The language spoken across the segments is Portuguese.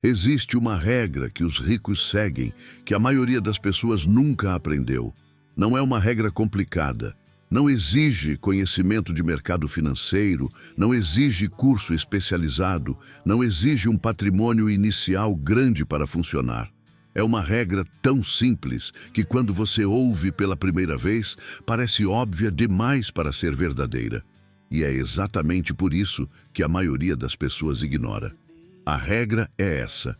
Existe uma regra que os ricos seguem, que a maioria das pessoas nunca aprendeu. Não é uma regra complicada. Não exige conhecimento de mercado financeiro, não exige curso especializado, não exige um patrimônio inicial grande para funcionar. É uma regra tão simples que quando você ouve pela primeira vez, parece óbvia demais para ser verdadeira. E é exatamente por isso que a maioria das pessoas ignora. A regra é essa: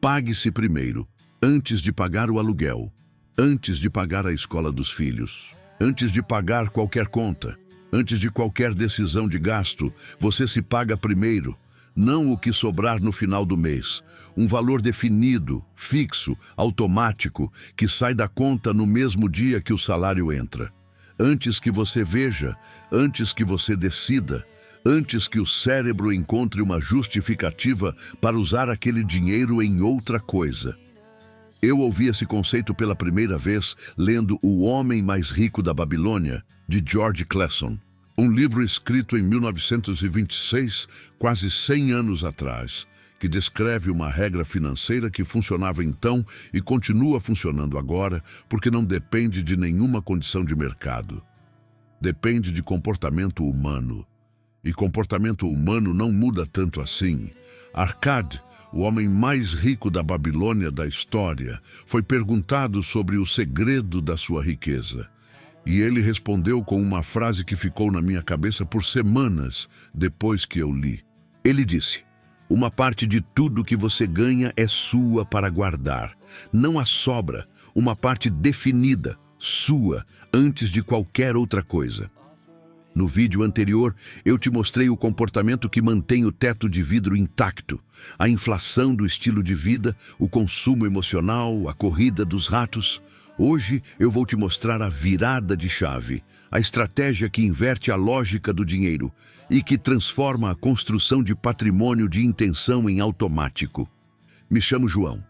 pague-se primeiro, antes de pagar o aluguel, antes de pagar a escola dos filhos, antes de pagar qualquer conta, antes de qualquer decisão de gasto, você se paga primeiro, não o que sobrar no final do mês, um valor definido, fixo, automático, que sai da conta no mesmo dia que o salário entra. Antes que você veja, antes que você decida, antes que o cérebro encontre uma justificativa para usar aquele dinheiro em outra coisa. Eu ouvi esse conceito pela primeira vez lendo O Homem Mais Rico da Babilônia, de George Clason, um livro escrito em 1926, quase 100 anos atrás, que descreve uma regra financeira que funcionava então e continua funcionando agora, porque não depende de nenhuma condição de mercado. Depende de comportamento humano. E comportamento humano não muda tanto assim. Arcade, o homem mais rico da Babilônia da história, foi perguntado sobre o segredo da sua riqueza. E ele respondeu com uma frase que ficou na minha cabeça por semanas depois que eu li. Ele disse: "Uma parte de tudo que você ganha é sua para guardar. Não há sobra, uma parte definida, sua, antes de qualquer outra coisa." No vídeo anterior, eu te mostrei o comportamento que mantém o teto de vidro intacto, a inflação do estilo de vida, o consumo emocional, a corrida dos ratos. Hoje eu vou te mostrar a virada de chave, a estratégia que inverte a lógica do dinheiro e que transforma a construção de patrimônio de intenção em automático. Me chamo João.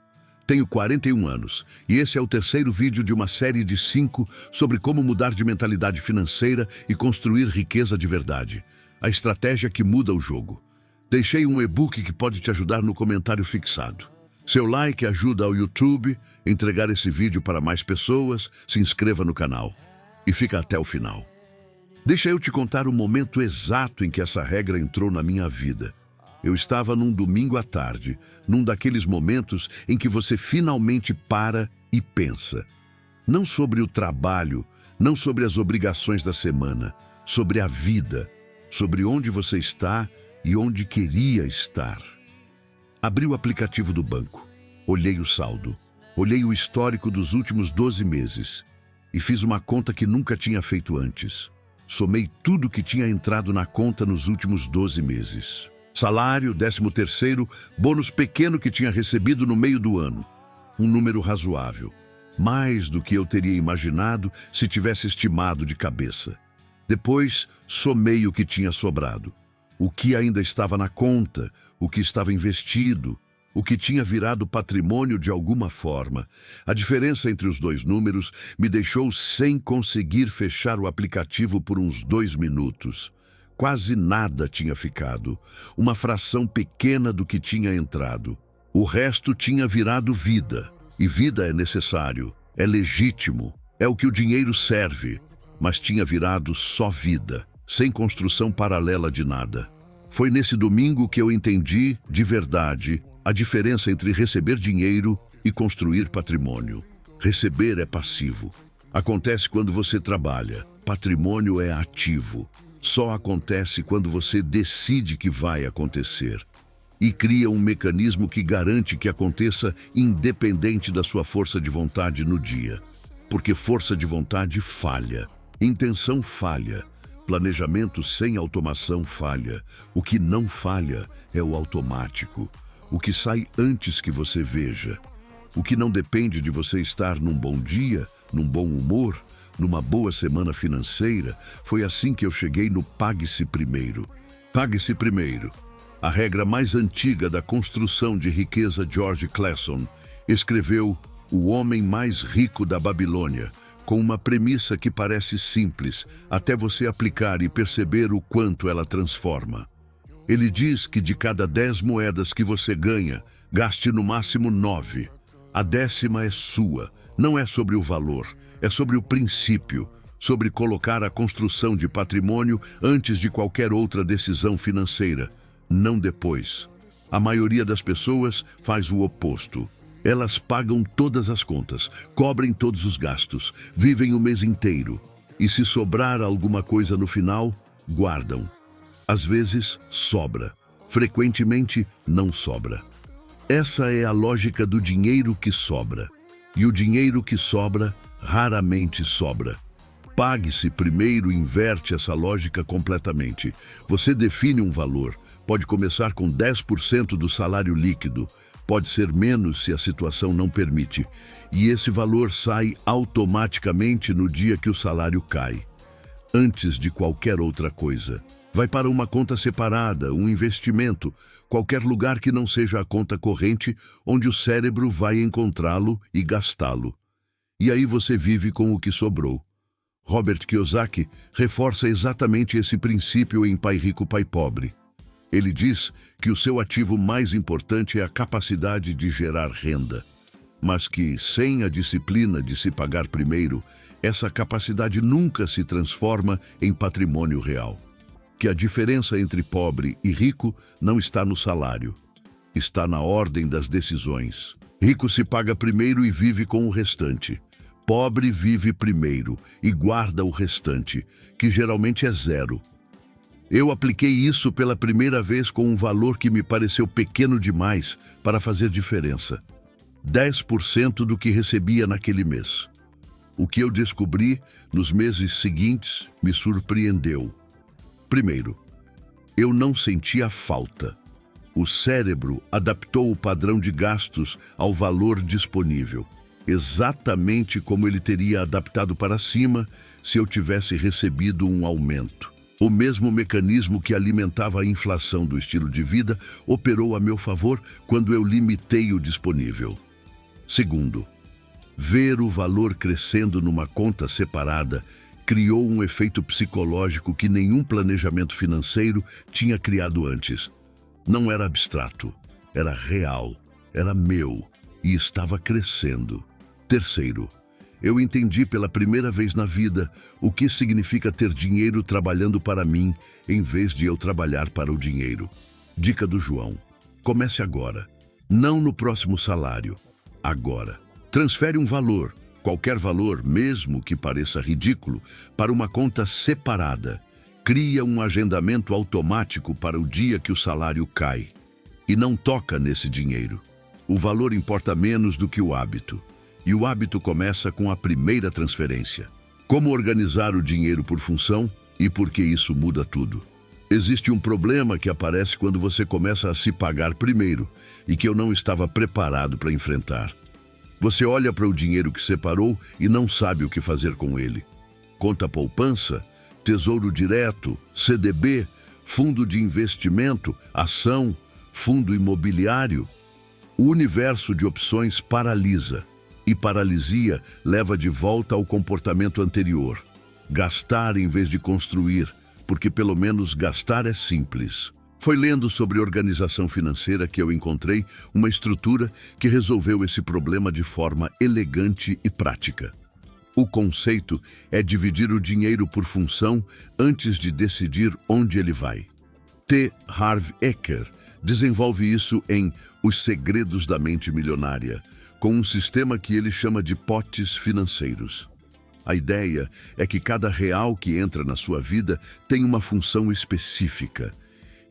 Tenho 41 anos e esse é o terceiro vídeo de uma série de 5 sobre como mudar de mentalidade financeira e construir riqueza de verdade. A estratégia que muda o jogo. Deixei um e-book que pode te ajudar no comentário fixado. Seu like ajuda ao YouTube a entregar esse vídeo para mais pessoas, se inscreva no canal e fica até o final. Deixa eu te contar o momento exato em que essa regra entrou na minha vida. Eu estava num domingo à tarde, num daqueles momentos em que você finalmente para e pensa. Não sobre o trabalho, não sobre as obrigações da semana, sobre a vida, sobre onde você está e onde queria estar. Abri o aplicativo do banco, olhei o saldo, olhei o histórico dos últimos 12 meses e fiz uma conta que nunca tinha feito antes. Somei tudo que tinha entrado na conta nos últimos 12 meses. Salário, 13º, bônus pequeno que tinha recebido no meio do ano. Um número razoável. Mais do que eu teria imaginado se tivesse estimado de cabeça. Depois, somei o que tinha sobrado. O que ainda estava na conta, o que estava investido, o que tinha virado patrimônio de alguma forma. A diferença entre os dois números me deixou sem conseguir fechar o aplicativo por uns 2 minutos. Quase nada tinha ficado, uma fração pequena do que tinha entrado. O resto tinha virado vida, e vida é necessário, é legítimo, é o que o dinheiro serve, mas tinha virado só vida, sem construção paralela de nada. Foi nesse domingo que eu entendi, de verdade, a diferença entre receber dinheiro e construir patrimônio. Receber é passivo. Acontece quando você trabalha, patrimônio é ativo. Só acontece quando você decide que vai acontecer e cria um mecanismo que garante que aconteça independente da sua força de vontade no dia. Porque força de vontade falha, intenção falha, planejamento sem automação falha. O que não falha é o automático, o que sai antes que você veja. O que não depende de você estar num bom dia, num bom humor, numa boa semana financeira. Foi assim que eu cheguei no pague-se primeiro. Pague-se primeiro. A regra mais antiga da construção de riqueza. George Clason escreveu O Homem Mais Rico da Babilônia, com uma premissa que parece simples, até você aplicar e perceber o quanto ela transforma. Ele diz que de cada 10 moedas que você ganha, Gaste no máximo 9. A 10ª é sua. Não é sobre o valor, é sobre o princípio, sobre colocar a construção de patrimônio antes de qualquer outra decisão financeira, não depois. A maioria das pessoas faz o oposto. Elas pagam todas as contas, cobrem todos os gastos, vivem o mês inteiro. E se sobrar alguma coisa no final, guardam. Às vezes, sobra. Frequentemente, não sobra. Essa é a lógica do dinheiro que sobra. E o dinheiro que sobra, raramente sobra. Pague-se primeiro, inverte essa lógica completamente. Você define um valor. Pode começar com 10% do salário líquido. Pode ser menos se a situação não permite. E esse valor sai automaticamente no dia que o salário cai. Antes de qualquer outra coisa. Vai para uma conta separada, um investimento, qualquer lugar que não seja a conta corrente, onde o cérebro vai encontrá-lo e gastá-lo. E aí você vive com o que sobrou. Robert Kiyosaki reforça exatamente esse princípio em Pai Rico, Pai Pobre. Ele diz que o seu ativo mais importante é a capacidade de gerar renda, mas que, sem a disciplina de se pagar primeiro, essa capacidade nunca se transforma em patrimônio real. Que a diferença entre pobre e rico não está no salário, está na ordem das decisões. Rico se paga primeiro e vive com o restante. Pobre vive primeiro e guarda o restante, que geralmente é 0. Eu apliquei isso pela primeira vez com um valor que me pareceu pequeno demais para fazer diferença. 10% do que recebia naquele mês. O que eu descobri nos meses seguintes me surpreendeu. Primeiro, eu não sentia falta. O cérebro adaptou o padrão de gastos ao valor disponível, exatamente como ele teria adaptado para cima se eu tivesse recebido um aumento. O mesmo mecanismo que alimentava a inflação do estilo de vida operou a meu favor quando eu limitei o disponível. Segundo, ver o valor crescendo numa conta separada criou um efeito psicológico que nenhum planejamento financeiro tinha criado antes. Não era abstrato, era real, era meu e estava crescendo. Terceiro, eu entendi pela primeira vez na vida o que significa ter dinheiro trabalhando para mim em vez de eu trabalhar para o dinheiro. Dica do João: comece agora, não no próximo salário, agora. Transfere um valor, qualquer valor, mesmo que pareça ridículo, para uma conta separada. Cria um agendamento automático para o dia que o salário cai. E não toca nesse dinheiro. O valor importa menos do que o hábito. E o hábito começa com a primeira transferência. Como organizar o dinheiro por função e por que isso muda tudo? Existe um problema que aparece quando você começa a se pagar primeiro e que eu não estava preparado para enfrentar. Você olha para o dinheiro que separou e não sabe o que fazer com ele. Conta poupança, tesouro direto, CDB, fundo de investimento, ação, fundo imobiliário. O universo de opções paralisa. E paralisia leva de volta ao comportamento anterior. Gastar em vez de construir, porque pelo menos gastar é simples. Foi lendo sobre organização financeira que eu encontrei uma estrutura que resolveu esse problema de forma elegante e prática. O conceito é dividir o dinheiro por função antes de decidir onde ele vai. T. Harv Eker desenvolve isso em Os Segredos da Mente Milionária, com um sistema que ele chama de potes financeiros. A ideia é que cada real que entra na sua vida tem uma função específica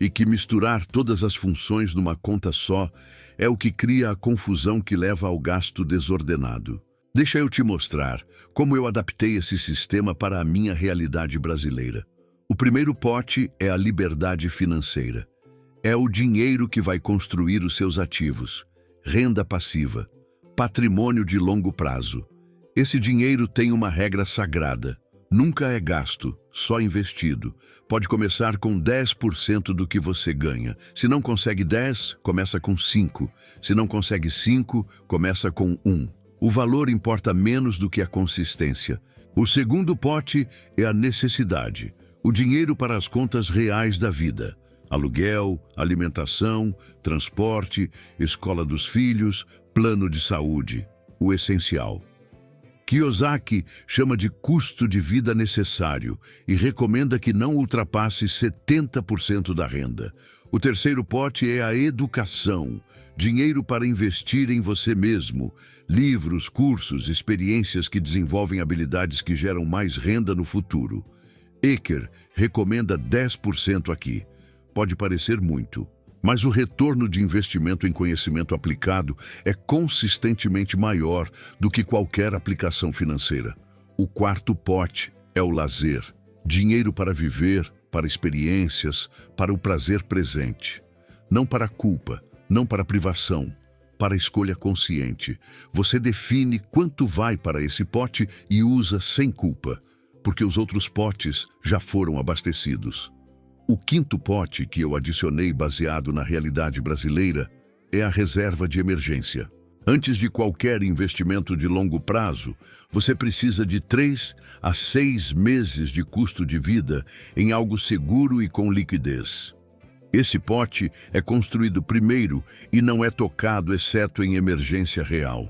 e que misturar todas as funções numa conta só é o que cria a confusão que leva ao gasto desordenado. Deixa eu te mostrar como eu adaptei esse sistema para a minha realidade brasileira. O primeiro pote é a liberdade financeira. É o dinheiro que vai construir os seus ativos, renda passiva, patrimônio de longo prazo. Esse dinheiro tem uma regra sagrada. Nunca é gasto, só investido. Pode começar com 10% do que você ganha. Se não consegue 10, começa com 5. Se não consegue 5, começa com 1. O valor importa menos do que a consistência. O segundo pote é a necessidade. O dinheiro para as contas reais da vida. Aluguel, alimentação, transporte, escola dos filhos, plano de saúde, o essencial. Kiyosaki chama de custo de vida necessário e recomenda que não ultrapasse 70% da renda. O terceiro pote é a educação, dinheiro para investir em você mesmo, livros, cursos, experiências que desenvolvem habilidades que geram mais renda no futuro. Eker recomenda 10% aqui. Pode parecer muito, mas o retorno de investimento em conhecimento aplicado é consistentemente maior do que qualquer aplicação financeira. O quarto pote é o lazer, dinheiro para viver, para experiências, para o prazer presente. Não para a culpa, não para a privação, para a escolha consciente. Você define quanto vai para esse pote e usa sem culpa, porque os outros potes já foram abastecidos. O quinto pote que eu adicionei baseado na realidade brasileira é a reserva de emergência. Antes de qualquer investimento de longo prazo, você precisa de 3 a 6 meses de custo de vida em algo seguro e com liquidez. Esse pote é construído primeiro e não é tocado exceto em emergência real.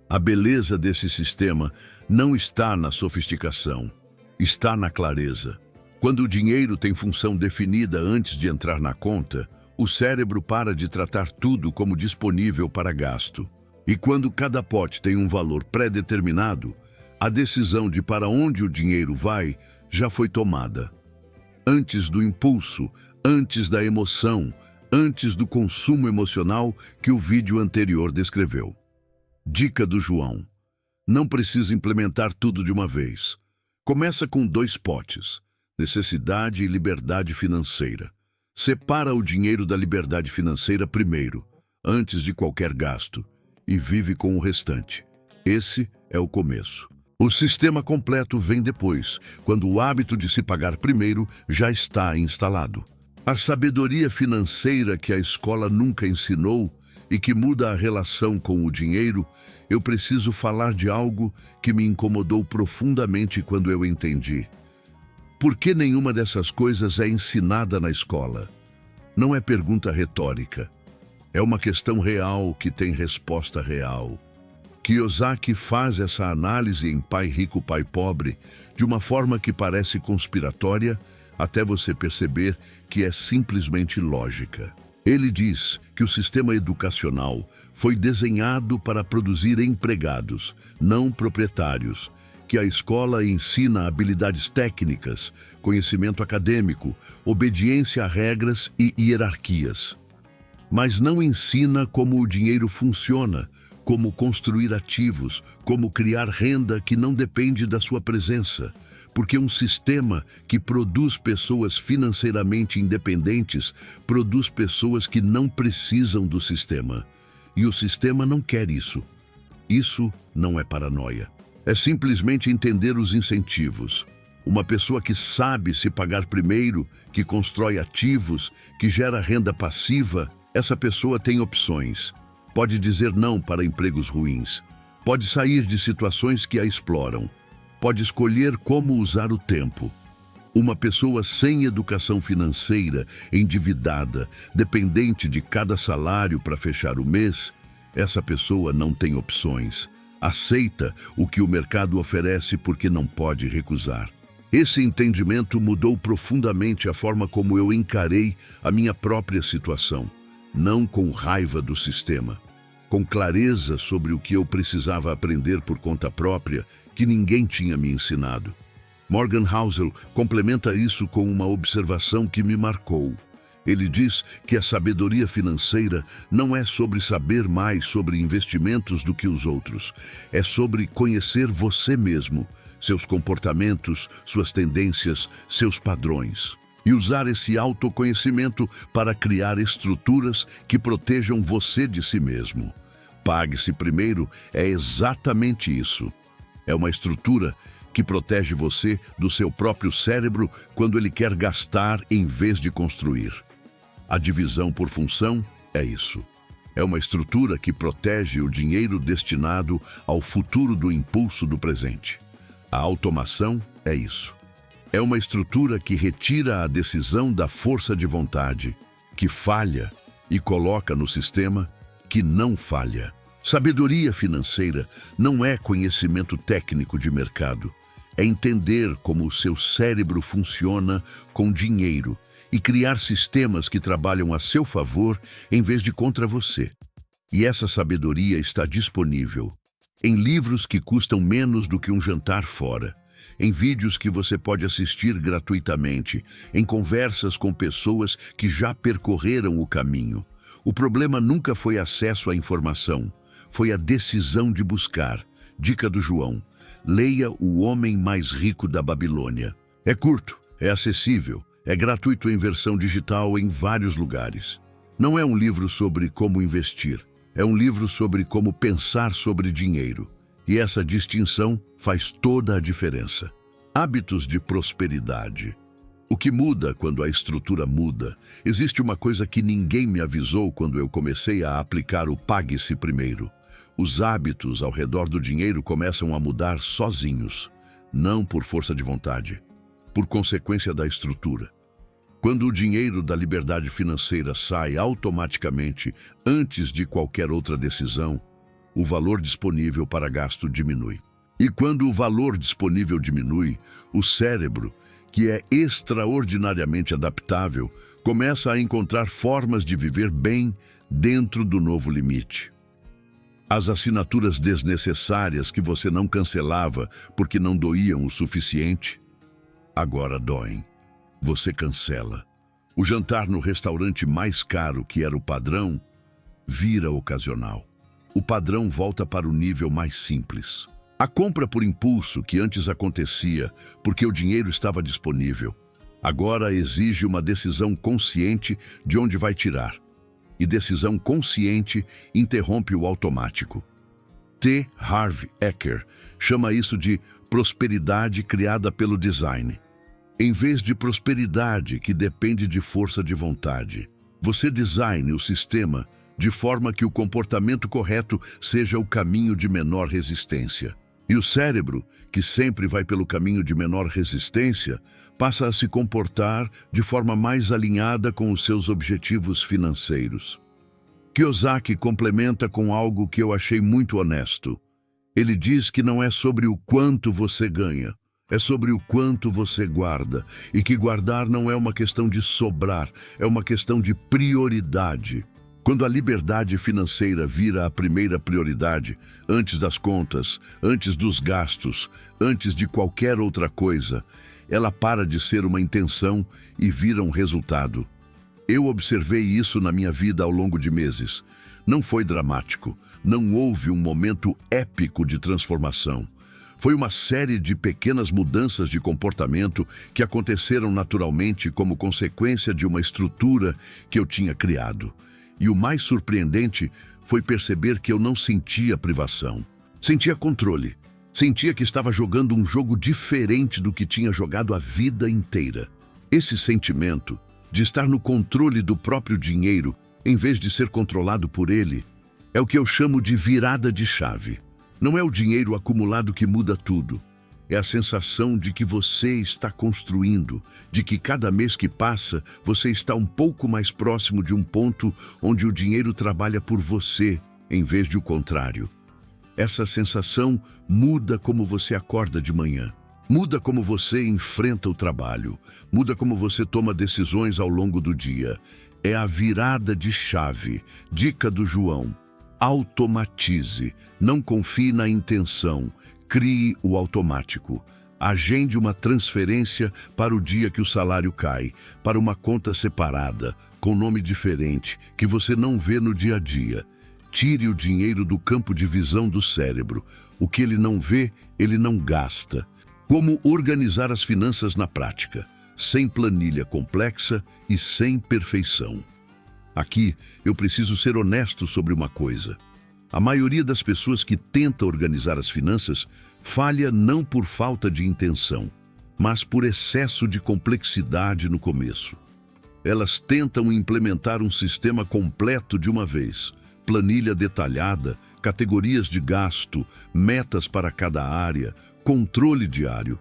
A beleza desse sistema não está na sofisticação, está na clareza. Quando o dinheiro tem função definida antes de entrar na conta, o cérebro para de tratar tudo como disponível para gasto. E quando cada pote tem um valor pré-determinado, a decisão de para onde o dinheiro vai já foi tomada. Antes do impulso, antes da emoção, antes do consumo emocional que o vídeo anterior descreveu. Dica do João: não precisa implementar tudo de uma vez. Começa com 2 potes. Necessidade e liberdade financeira. Separa o dinheiro da liberdade financeira primeiro, antes de qualquer gasto, e vive com o restante. Esse é o começo. O sistema completo vem depois, quando o hábito de se pagar primeiro já está instalado. A sabedoria financeira que a escola nunca ensinou e que muda a relação com o dinheiro, eu preciso falar de algo que me incomodou profundamente quando eu entendi. Por que nenhuma dessas coisas é ensinada na escola? Não é pergunta retórica. É uma questão real que tem resposta real. Kiyosaki faz essa análise em Pai Rico, Pai Pobre de uma forma que parece conspiratória até você perceber que é simplesmente lógica. Ele diz que o sistema educacional foi desenhado para produzir empregados, não proprietários, que a escola ensina habilidades técnicas, conhecimento acadêmico, obediência a regras e hierarquias. Mas não ensina como o dinheiro funciona, como construir ativos, como criar renda que não depende da sua presença, porque um sistema que produz pessoas financeiramente independentes produz pessoas que não precisam do sistema. E o sistema não quer isso. Isso não é paranoia. É simplesmente entender os incentivos. Uma pessoa que sabe se pagar primeiro, que constrói ativos, que gera renda passiva, essa pessoa tem opções. Pode dizer não para empregos ruins. Pode sair de situações que a exploram. Pode escolher como usar o tempo. Uma pessoa sem educação financeira, endividada, dependente de cada salário para fechar o mês, essa pessoa não tem opções. Aceita o que o mercado oferece porque não pode recusar. Esse entendimento mudou profundamente a forma como eu encarei a minha própria situação, não com raiva do sistema, com clareza sobre o que eu precisava aprender por conta própria que ninguém tinha me ensinado. Morgan Housel complementa isso com uma observação que me marcou. Ele diz que a sabedoria financeira não é sobre saber mais sobre investimentos do que os outros. É sobre conhecer você mesmo, seus comportamentos, suas tendências, seus padrões. E usar esse autoconhecimento para criar estruturas que protejam você de si mesmo. Pague-se primeiro é exatamente isso. É uma estrutura que protege você do seu próprio cérebro quando ele quer gastar em vez de construir. A divisão por função é isso. É uma estrutura que protege o dinheiro destinado ao futuro do impulso do presente. A automação é isso. É uma estrutura que retira a decisão da força de vontade que falha, e coloca no sistema que não falha. Sabedoria financeira não é conhecimento técnico de mercado. É entender como o seu cérebro funciona com dinheiro e criar sistemas que trabalham a seu favor em vez de contra você. E essa sabedoria está disponível em livros que custam menos do que um jantar fora, em vídeos que você pode assistir gratuitamente, em conversas com pessoas que já percorreram o caminho. O problema nunca foi acesso à informação, foi a decisão de buscar. Dica do João: leia O Homem Mais Rico da Babilônia. É curto, é acessível, é gratuito em versão digital em vários lugares. Não é um livro sobre como investir, é um livro sobre como pensar sobre dinheiro. E essa distinção faz toda a diferença. Hábitos de prosperidade. O que muda quando a estrutura muda? Existe uma coisa que ninguém me avisou quando eu comecei a aplicar o Pague-se Primeiro. Os hábitos ao redor do dinheiro começam a mudar sozinhos, não por força de vontade, por consequência da estrutura. Quando o dinheiro da liberdade financeira sai automaticamente antes de qualquer outra decisão, o valor disponível para gasto diminui. E quando o valor disponível diminui, o cérebro, que é extraordinariamente adaptável, começa a encontrar formas de viver bem dentro do novo limite. As assinaturas desnecessárias que você não cancelava porque não doíam o suficiente, agora doem. Você cancela. O jantar no restaurante mais caro, que era o padrão, vira ocasional. O padrão volta para o nível mais simples. A compra por impulso, que antes acontecia porque o dinheiro estava disponível, agora exige uma decisão consciente de onde vai tirar. E decisão consciente interrompe o automático. T. Harv Eker chama isso de prosperidade criada pelo design. Em vez de prosperidade que depende de força de vontade, você designa o sistema de forma que o comportamento correto seja o caminho de menor resistência. E o cérebro, que sempre vai pelo caminho de menor resistência, passa a se comportar de forma mais alinhada com os seus objetivos financeiros. Kiyosaki complementa com algo que eu achei muito honesto. Ele diz que não é sobre o quanto você ganha, é sobre o quanto você guarda, e que guardar não é uma questão de sobrar, é uma questão de prioridade. Quando a liberdade financeira vira a primeira prioridade, antes das contas, antes dos gastos, antes de qualquer outra coisa, ela para de ser uma intenção e vira um resultado. Eu observei isso na minha vida ao longo de meses. Não foi dramático, não houve um momento épico de transformação. Foi uma série de pequenas mudanças de comportamento que aconteceram naturalmente como consequência de uma estrutura que eu tinha criado. E o mais surpreendente foi perceber que eu não sentia privação. Sentia controle. Sentia que estava jogando um jogo diferente do que tinha jogado a vida inteira. Esse sentimento de estar no controle do próprio dinheiro, em vez de ser controlado por ele, é o que eu chamo de virada de chave. Não é o dinheiro acumulado que muda tudo. É a sensação de que você está construindo, de que cada mês que passa, você está um pouco mais próximo de um ponto onde o dinheiro trabalha por você, em vez de o contrário. Essa sensação muda como você acorda de manhã, muda como você enfrenta o trabalho, muda como você toma decisões ao longo do dia. É a virada de chave. Dica do João: automatize, não confie na intenção. Crie o automático. Agende uma transferência para o dia que o salário cai, para uma conta separada, com nome diferente, que você não vê no dia a dia. Tire o dinheiro do campo de visão do cérebro. O que ele não vê, ele não gasta. Como organizar as finanças na prática, sem planilha complexa e sem perfeição. Aqui, eu preciso ser honesto sobre uma coisa. A maioria das pessoas que tenta organizar as finanças falha não por falta de intenção, mas por excesso de complexidade no começo. Elas tentam implementar um sistema completo de uma vez, planilha detalhada, categorias de gasto, metas para cada área, controle diário.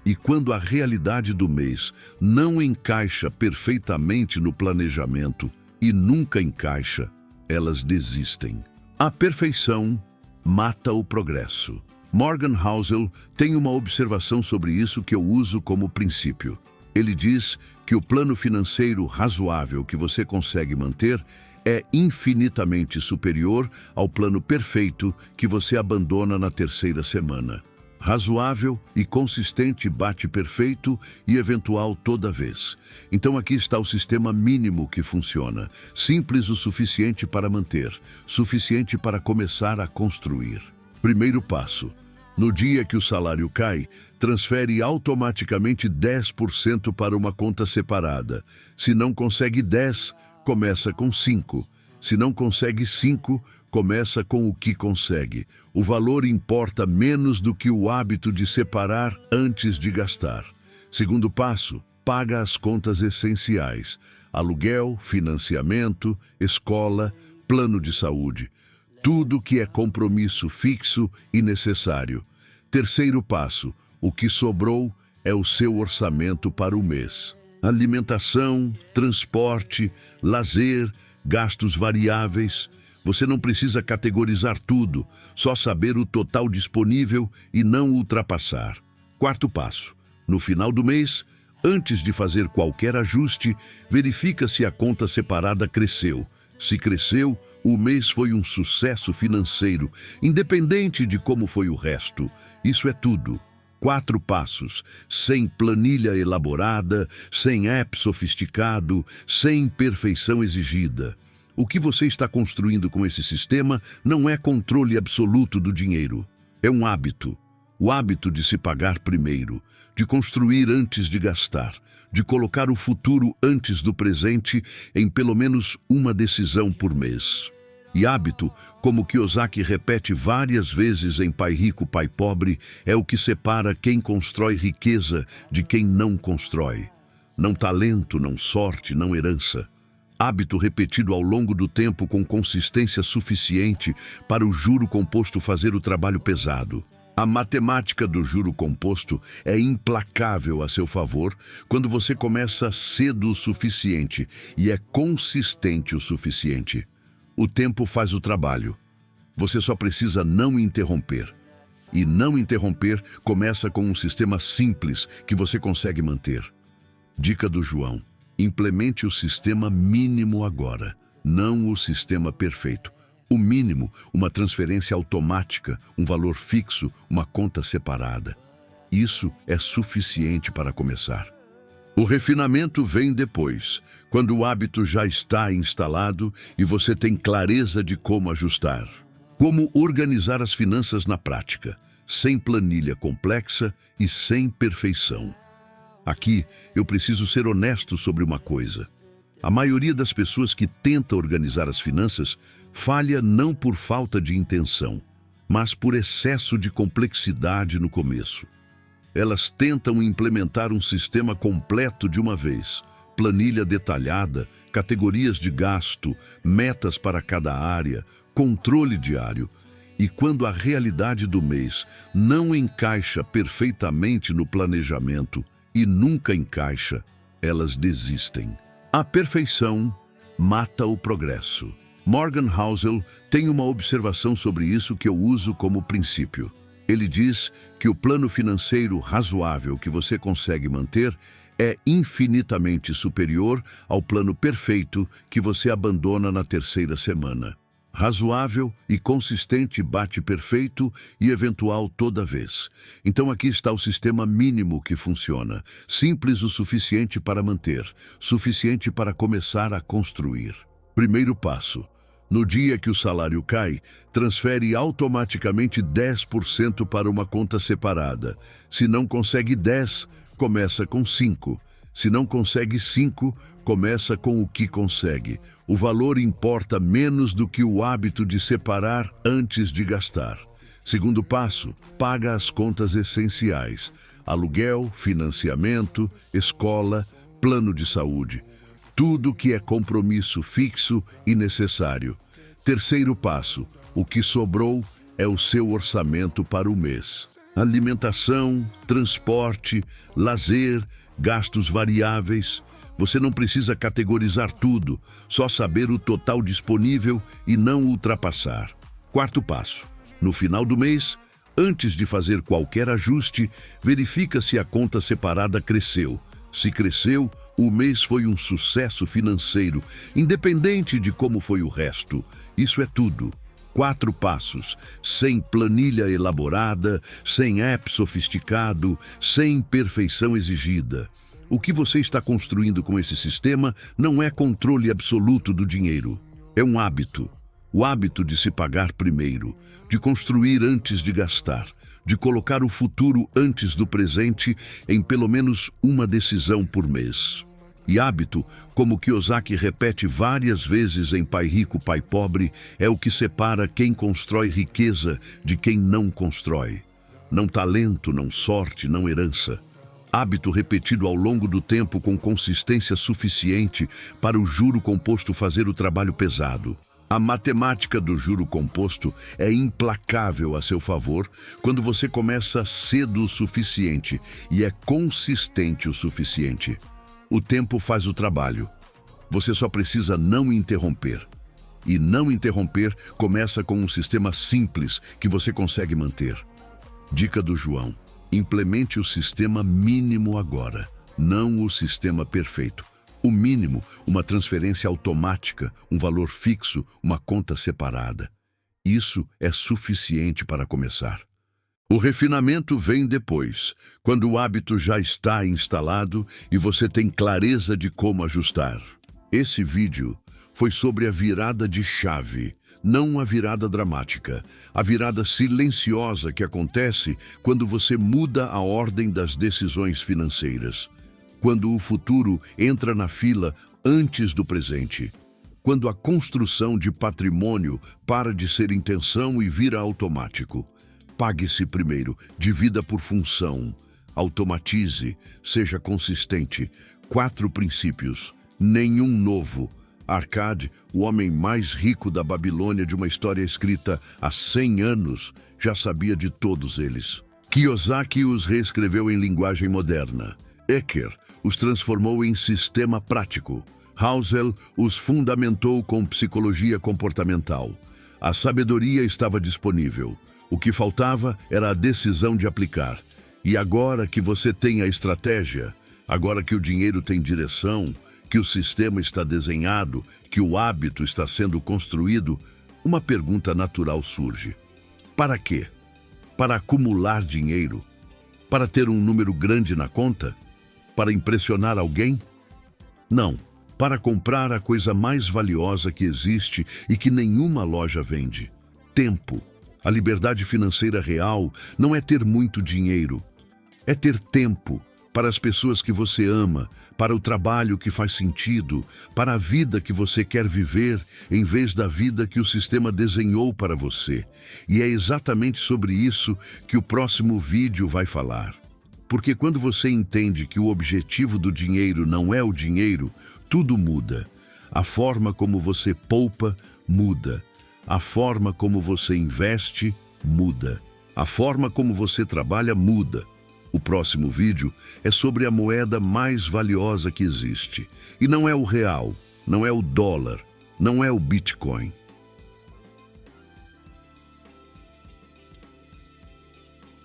E quando a realidade do mês não encaixa perfeitamente no planejamento, e nunca encaixa, elas desistem. A perfeição mata o progresso. Morgan Housel tem uma observação sobre isso que eu uso como princípio. Ele diz que o plano financeiro razoável que você consegue manter é infinitamente superior ao plano perfeito que você abandona na terceira semana. Razoável e consistente bate perfeito e eventual toda vez. Então aqui está o sistema mínimo que funciona. Simples o suficiente para manter, suficiente para começar a construir. Primeiro passo. No dia que o salário cai, transfere automaticamente 10% para uma conta separada. Se não consegue 10, começa com 5. Se não consegue 5, começa com o que consegue. O valor importa menos do que o hábito de separar antes de gastar. Segundo passo, paga as contas essenciais: aluguel, financiamento, escola, plano de saúde. Tudo que é compromisso fixo e necessário. Terceiro passo, o que sobrou é o seu orçamento para o mês. Alimentação, transporte, lazer, gastos variáveis. Você não precisa categorizar tudo, só saber o total disponível e não ultrapassar. Quarto passo, no final do mês, antes de fazer qualquer ajuste, verifica se a conta separada cresceu. Se cresceu, o mês foi um sucesso financeiro, independente de como foi o resto. Isso é tudo. 4 passos, sem planilha elaborada, sem app sofisticado, sem perfeição exigida. O que você está construindo com esse sistema não é controle absoluto do dinheiro. É um hábito. O hábito de se pagar primeiro, de construir antes de gastar, de colocar o futuro antes do presente em pelo menos uma decisão por mês. E hábito, como Kiyosaki repete várias vezes em Pai Rico, Pai Pobre, é o que separa quem constrói riqueza de quem não constrói. Não talento, não sorte, não herança. Hábito repetido ao longo do tempo com consistência suficiente para o juro composto fazer o trabalho pesado. A matemática do juro composto é implacável a seu favor quando você começa cedo o suficiente e é consistente o suficiente. O tempo faz o trabalho. Você só precisa não interromper. E não interromper começa com um sistema simples que você consegue manter. Dica do João: implemente o sistema mínimo agora, não o sistema perfeito. O mínimo, uma transferência automática, um valor fixo, uma conta separada. Isso é suficiente para começar. O refinamento vem depois, quando o hábito já está instalado e você tem clareza de como ajustar. Como organizar as finanças na prática, sem planilha complexa e sem perfeição. Aqui, eu preciso ser honesto sobre uma coisa. A maioria das pessoas que tenta organizar as finanças falha não por falta de intenção, mas por excesso de complexidade no começo. Elas tentam implementar um sistema completo de uma vez, planilha detalhada, categorias de gasto, metas para cada área, controle diário. E quando a realidade do mês não encaixa perfeitamente no planejamento e nunca encaixa, elas desistem. A perfeição mata o progresso. Morgan Housel tem uma observação sobre isso que eu uso como princípio. Ele diz que o plano financeiro razoável que você consegue manter é infinitamente superior ao plano perfeito que você abandona na terceira semana. Razoável e consistente bate perfeito e eventual toda vez. Então aqui está o sistema mínimo que funciona. Simples o suficiente para manter, suficiente para começar a construir. Primeiro passo. No dia que o salário cai, transfere automaticamente 10% para uma conta separada. Se não consegue 10, começa com 5. Se não consegue 5, começa com o que consegue. O valor importa menos do que o hábito de separar antes de gastar. Segundo passo, paga as contas essenciais: aluguel, financiamento, escola, plano de saúde. Tudo que é compromisso fixo e necessário. Terceiro passo, o que sobrou é o seu orçamento para o mês. Alimentação, transporte, lazer, gastos variáveis. Você não precisa categorizar tudo, só saber o total disponível e não ultrapassar. Quarto passo: no final do mês, antes de fazer qualquer ajuste, verifica se a conta separada cresceu. Se cresceu, o mês foi um sucesso financeiro, independente de como foi o resto. Isso é tudo. 4 passos, sem planilha elaborada, sem app sofisticado, sem perfeição exigida. O que você está construindo com esse sistema não é controle absoluto do dinheiro. É um hábito. O hábito de se pagar primeiro, de construir antes de gastar, de colocar o futuro antes do presente em pelo menos uma decisão por mês. E hábito, como Kiyosaki repete várias vezes em Pai Rico, Pai Pobre, é o que separa quem constrói riqueza de quem não constrói. Não talento, não sorte, não herança. Hábito repetido ao longo do tempo com consistência suficiente para o juro composto fazer o trabalho pesado. A matemática do juro composto é implacável a seu favor quando você começa cedo o suficiente e é consistente o suficiente. O tempo faz o trabalho. Você só precisa não interromper. E não interromper começa com um sistema simples que você consegue manter. Dica do João: implemente o sistema mínimo agora, não o sistema perfeito. O mínimo, uma transferência automática, um valor fixo, uma conta separada. Isso é suficiente para começar. O refinamento vem depois, quando o hábito já está instalado e você tem clareza de como ajustar. Esse vídeo foi sobre a virada de chave, não a virada dramática, a virada silenciosa que acontece quando você muda a ordem das decisões financeiras. Quando o futuro entra na fila antes do presente. Quando a construção de patrimônio para de ser intenção e vira automático. Pague-se primeiro, divida por função, automatize, seja consistente. 4 princípios, nenhum novo. Arcade, o homem mais rico da Babilônia de uma história escrita há 100 anos, já sabia de todos eles. Kiyosaki os reescreveu em linguagem moderna. Eker os transformou em sistema prático. Housel os fundamentou com psicologia comportamental. A sabedoria estava disponível. O que faltava era a decisão de aplicar. E agora que você tem a estratégia, agora que o dinheiro tem direção, que o sistema está desenhado, que o hábito está sendo construído, uma pergunta natural surge. Para quê? Para acumular dinheiro? Para ter um número grande na conta? Para impressionar alguém? Não. Para comprar a coisa mais valiosa que existe e que nenhuma loja vende: tempo. A liberdade financeira real não é ter muito dinheiro, é ter tempo para as pessoas que você ama, para o trabalho que faz sentido, para a vida que você quer viver, em vez da vida que o sistema desenhou para você. E é exatamente sobre isso que o próximo vídeo vai falar. Porque quando você entende que o objetivo do dinheiro não é o dinheiro, tudo muda. A forma como você poupa muda. A forma como você investe muda. A forma como você trabalha muda. O próximo vídeo é sobre a moeda mais valiosa que existe. E não é o real, não é o dólar, não é o Bitcoin.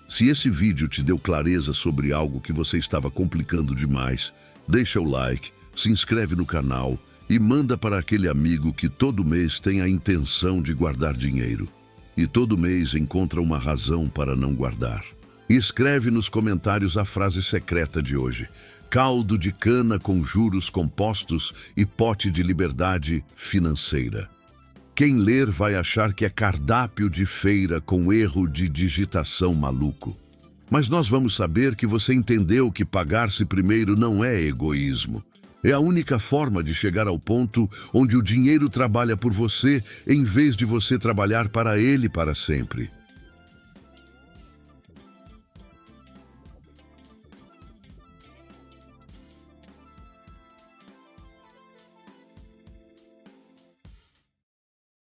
Se esse vídeo te deu clareza sobre algo que você estava complicando demais, deixa o like, se inscreve no canal e manda para aquele amigo que todo mês tem a intenção de guardar dinheiro. E todo mês encontra uma razão para não guardar. E escreve nos comentários a frase secreta de hoje: caldo de cana com juros compostos e pote de liberdade financeira. Quem ler vai achar que é cardápio de feira com erro de digitação maluco. Mas nós vamos saber que você entendeu que pagar-se primeiro não é egoísmo. É a única forma de chegar ao ponto onde o dinheiro trabalha por você em vez de você trabalhar para ele para sempre.